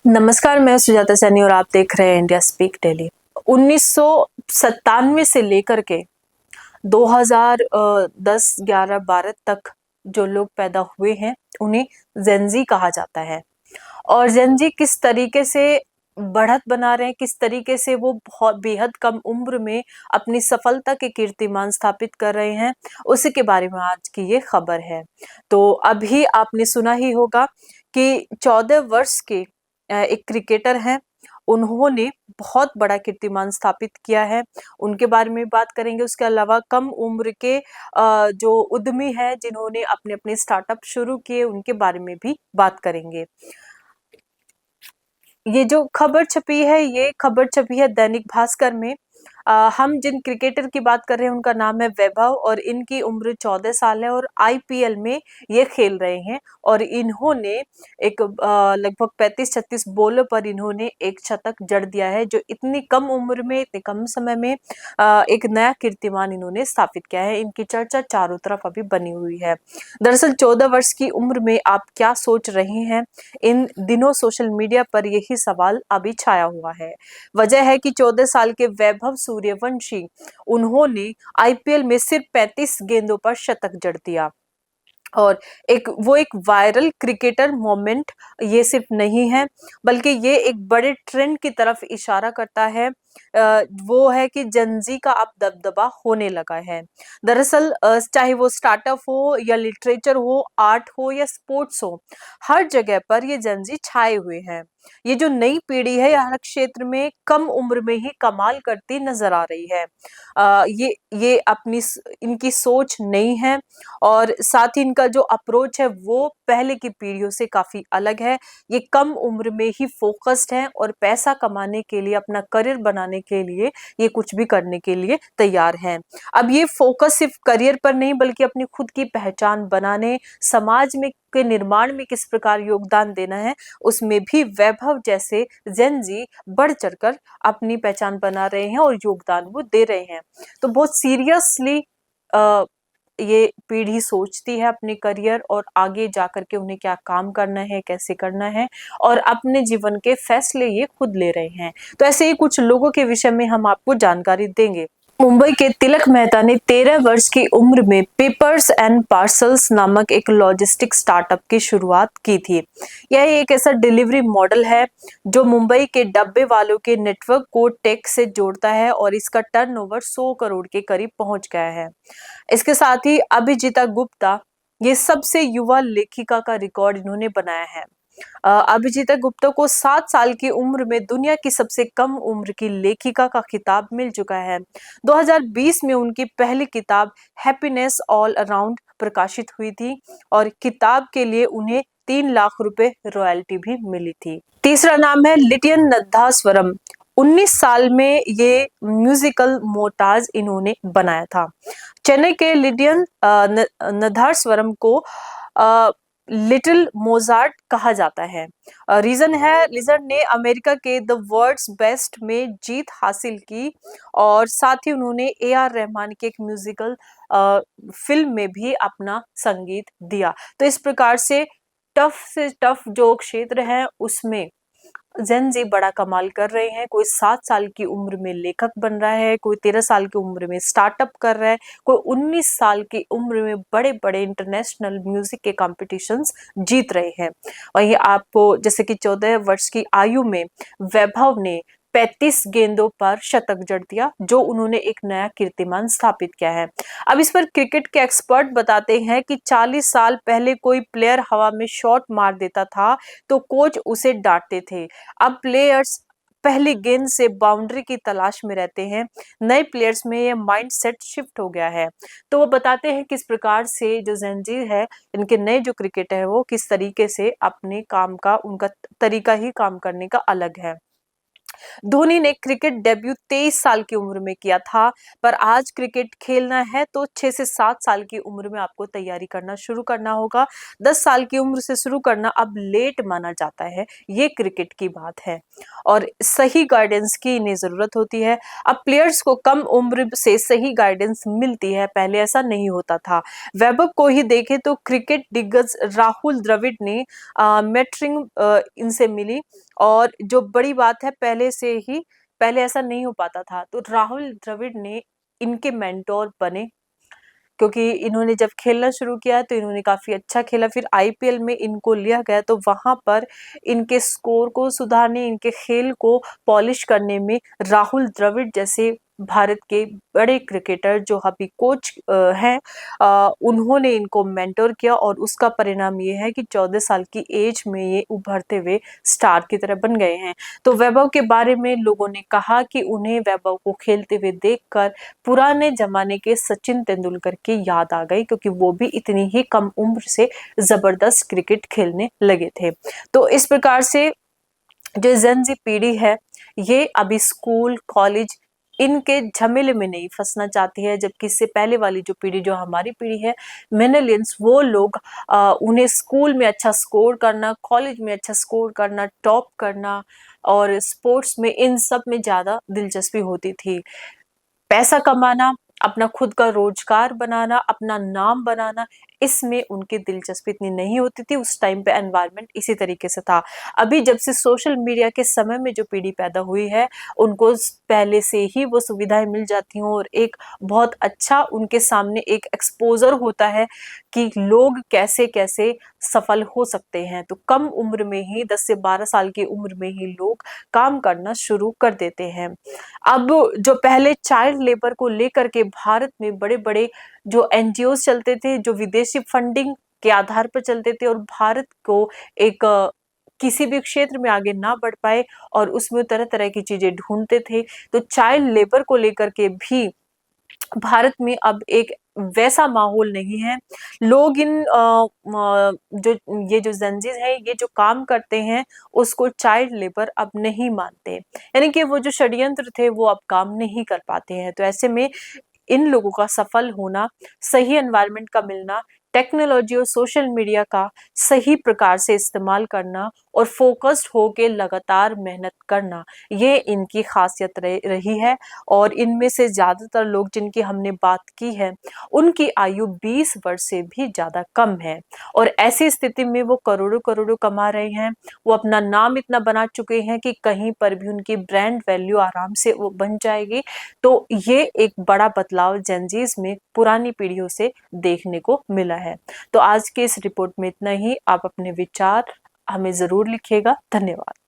नमस्कार, मैं सुजाता सैनी और आप देख रहे हैं इंडिया स्पीक डेली। 1997 से लेकर के 2010, 11, 12 तक जो लोग पैदा हुए हैं उन्हें जेनजी कहा जाता है। और जेनजी किस तरीके से बढ़त बना रहे हैं, किस तरीके से वो बहुत बेहद कम उम्र में अपनी सफलता के कीर्तिमान स्थापित कर रहे हैं, उसी के बारे में आज की ये खबर है। तो अभी आपने सुना ही होगा कि 14 वर्ष के एक क्रिकेटर हैं, उन्होंने बहुत बड़ा कीर्तिमान स्थापित किया है। उनके बारे में बात करेंगे, उसके अलावा कम उम्र के जो उद्यमी हैं जिन्होंने अपने-अपने स्टार्टअप शुरू किए, उनके बारे में भी बात करेंगे। ये जो खबर छपी है, ये खबर छपी है दैनिक भास्कर में। हम जिन क्रिकेटर की बात कर रहे हैं उनका नाम है वैभव और इनकी उम्र 14 साल है और आईपीएल में ये खेल रहे हैं और इन्होंने एक लगभग 35-36 बॉलों पर इन्होंने एक शतक जड़ दिया है, जो इतनी कम उम्र में, इतने कम समय में एक नया कीर्तिमान इन्होंने स्थापित किया है। इनकी चर्चा चारों तरफ अभी बनी हुई है। दरअसल 14 वर्ष की उम्र में आप क्या सोच रहे हैं? इन दिनों सोशल मीडिया पर यही सवाल अभी छाया हुआ है। वजह है कि 14 साल के वैभव सूर्यवंशी, उन्होंने आईपीएल में सिर्फ 35 गेंदों पर शतक जड़ दिया। और एक वायरल क्रिकेटर मोमेंट ये सिर्फ नहीं है, बल्कि ये एक बड़े ट्रेंड की तरफ इशारा करता है। वो है कि जेनजी का अब दबदबा होने लगा है। दरअसल चाहे वो स्टार्टअप हो या लिटरेचर हो, आर्ट हो या स्पोर्ट्स हो, हर जगह पर ये जेनजी छाए हुए हैं। ये जो नई पीढ़ी है, हर क्षेत्र में कम उम्र में ही कमाल करती नजर आ रही है। ये इनकी सोच नई है और साथ ही इनका जो अप्रोच है वो पहले की पीढ़ियों से काफी अलग है। ये कम उम्र में ही फोकस्ड हैं और पैसा कमाने के लिए, अपना करियर बनाने के लिए ये कुछ भी करने के लिए तैयार हैं। अब ये फोकस सिर्फ करियर पर नहीं बल्कि अपनी खुद की पहचान बनाने, समाज में के निर्माण में किस प्रकार योगदान देना है, उसमें भी वैभव जैसे जेन जी बढ़ चढ़कर अपनी पहचान बना रहे हैं और योगदान वो दे रहे हैं। तो बहुत सीरियसली ये पीढ़ी सोचती है अपने करियर और आगे जाकर के उन्हें क्या काम करना है, कैसे करना है और अपने जीवन के फैसले ये खुद ले रहे हैं। तो ऐसे ही कुछ लोगों के विषय में हम आपको जानकारी देंगे। मुंबई के तिलक मेहता ने 13 वर्ष की उम्र में पेपर्स एंड पार्सल्स नामक एक लॉजिस्टिक स्टार्टअप की शुरुआत की थी। यह एक ऐसा डिलीवरी मॉडल है जो मुंबई के डब्बे वालों के नेटवर्क को टेक से जोड़ता है और इसका टर्नओवर 100 करोड़ के करीब पहुंच गया है। इसके साथ ही अभिजीता गुप्ता, ये सबसे युवा लेखिका का रिकॉर्ड इन्होंने बनाया है। अभिजीता गुप्ता को 7 साल की उम्र में दुनिया की सबसे कम उम्र की लेखिका का खिताब मिल चुका है। 2020 में उनकी पहली किताब हैप्पीनेस ऑल अराउंड प्रकाशित हुई थी और किताब के लिए उन्हें 3 लाख रुपए रॉयल्टी भी मिली थी। तीसरा नाम है लिटियन नद्धास्वरम। 19 साल में ये म्यूजिकल मोटाज इन्होंने बनाया था। चेन्नई के लिडियन नद्धास्वरम को लिटिल मोजार्ट कहा जाता है। रीजन ने अमेरिका के द वर्ल्ड्स बेस्ट में जीत हासिल की और साथ ही उन्होंने ए आर रहमान के एक म्यूजिकल फिल्म में भी अपना संगीत दिया। तो इस प्रकार से टफ जो क्षेत्र है उसमें जेन जी बड़ा कमाल कर रहे हैं। कोई 7 साल की उम्र में लेखक बन रहा है, कोई 13 साल की उम्र में स्टार्टअप कर रहा है, कोई 19 साल की उम्र में बड़े बड़े इंटरनेशनल म्यूजिक के कॉम्पिटिशन्स जीत रहे हैं। वहीं आपको जैसे कि 14 वर्ष की आयु में वैभव ने 35 गेंदों पर शतक जड़ दिया, जो उन्होंने एक नया कीर्तिमान स्थापित किया है। अब इस पर क्रिकेट के एक्सपर्ट बताते हैं कि 40 साल पहले कोई प्लेयर हवा में शॉट मार देता था तो कोच उसे डांटते थे। अब प्लेयर्स पहली गेंद से बाउंड्री की तलाश में रहते हैं। नए प्लेयर्स में ये माइंडसेट शिफ्ट हो गया है। तो वो बताते हैं किस प्रकार से जो जेनजी है, इनके नए जो क्रिकेट है वो किस तरीके से अपने काम का, उनका तरीका ही काम करने का अलग है। धोनी ने क्रिकेट डेब्यू 23 साल की उम्र में किया था, पर आज क्रिकेट खेलना है तो 6 से 7 साल की उम्र में आपको तैयारी करना शुरू करना होगा। 10 साल की उम्र से शुरू करना अब लेट माना जाता है। ये क्रिकेट की बात है और सही गाइडेंस की इन्हें जरूरत होती है। अब प्लेयर्स को कम उम्र से सही गाइडेंस मिलती है, पहले ऐसा नहीं होता था। वैभव को ही देखें तो क्रिकेट दिग्गज राहुल द्रविड़ ने मेंटरिंग इनसे मिली और जो बड़ी बात है, पहले ऐसा नहीं हो पाता था, तो राहुल द्रविड़ ने इनके मेंटोर बने, क्योंकि इन्होंने जब खेलना शुरू किया तो इन्होंने काफ़ी अच्छा खेला। फिर आईपीएल में इनको लिया गया तो वहाँ पर इनके स्कोर को सुधारने, इनके खेल को पॉलिश करने में राहुल द्रविड़ जैसे भारत के बड़े क्रिकेटर जो अभी कोच हैं, उन्होंने इनको मेंटर किया और उसका परिणाम ये है कि 14 साल की एज में ये उभरते हुए स्टार की तरह बन गए हैं। तो वैभव के बारे में लोगों ने कहा कि उन्हें वैभव को खेलते हुए देखकर पुराने जमाने के सचिन तेंदुलकर की याद आ गई, क्योंकि वो भी इतनी ही कम उम्र से जबरदस्त क्रिकेट खेलने लगे थे। तो इस प्रकार से जो जेन ज़ी पीढ़ी है, ये अभी स्कूल, कॉलेज इनके झमेले में नहीं फंसना चाहती है, जबकि इससे पहले वाली जो पीढ़ी, जो हमारी पीढ़ी है, मिलेनियल्स, वो लोग उन्हें स्कूल में अच्छा स्कोर करना, कॉलेज में अच्छा स्कोर करना, टॉप करना और स्पोर्ट्स में, इन सब में ज़्यादा दिलचस्पी होती थी। पैसा कमाना, अपना खुद का रोजगार बनाना, अपना नाम बनाना, इसमें उनकी दिलचस्पी इतनी नहीं होती थी। उस टाइम पे एनवायरनमेंट इसी तरीके से था। अभी जब से सोशल मीडिया के समय में जो पीढ़ी पैदा हुई है, उनको पहले से ही वो सुविधाएं मिल जाती हैं और एक बहुत अच्छा उनके सामने एक एक्सपोजर होता है कि लोग कैसे कैसे सफल हो सकते हैं। तो कम उम्र में ही, 10 से 12 साल की उम्र में ही लोग काम करना शुरू कर देते हैं। अब जो पहले चाइल्ड लेबर को लेकर के भारत में बड़े-बड़े जो एनजीओ चलते थे, जो विदेशी फंडिंग के आधार पर चलते थे और भारत को एक किसी भी क्षेत्र में आगे ना बढ़ पाए और उसमें तरह-तरह की चीजें ढूँढते थे। तो चाइल्ड लेबर को लेकर के भी भारत में अब एक वैसा माहौल नहीं है। लोग इन जो ये जो ज़ेनज़ीज़ हैं, ये जो काम करते हैं, उसको चाइल्ड लेबर अब नहीं मानते। यानी कि वो जो षड्यंत्र थे, वो अब काम नहीं कर पाते हैं। तो ऐसे में इन लोगों का सफल होना, सही एनवायरनमेंट का मिलना, टेक्नोलॉजी और सोशल मीडिया का सही प्रकार से इस्तेमाल करना और फ़ोकस्ड होके लगातार मेहनत करना, ये इनकी ख़ासियत रही है। और इनमें से ज़्यादातर लोग जिनकी हमने बात की है, उनकी आयु 20 वर्ष से भी ज़्यादा कम है और ऐसी स्थिति में वो करोड़ों-करोड़ों कमा रहे हैं। वो अपना नाम इतना बना चुके हैं कि कहीं पर भी उनकी ब्रांड वैल्यू आराम से वो बन जाएगी। तो ये एक बड़ा बदलाव जेनज़ीज़ में पुरानी पीढ़ियों से देखने को मिला है। तो आज के इस रिपोर्ट में इतना ही। आप अपने विचार हमें ज़रूर लिखिएगा। धन्यवाद।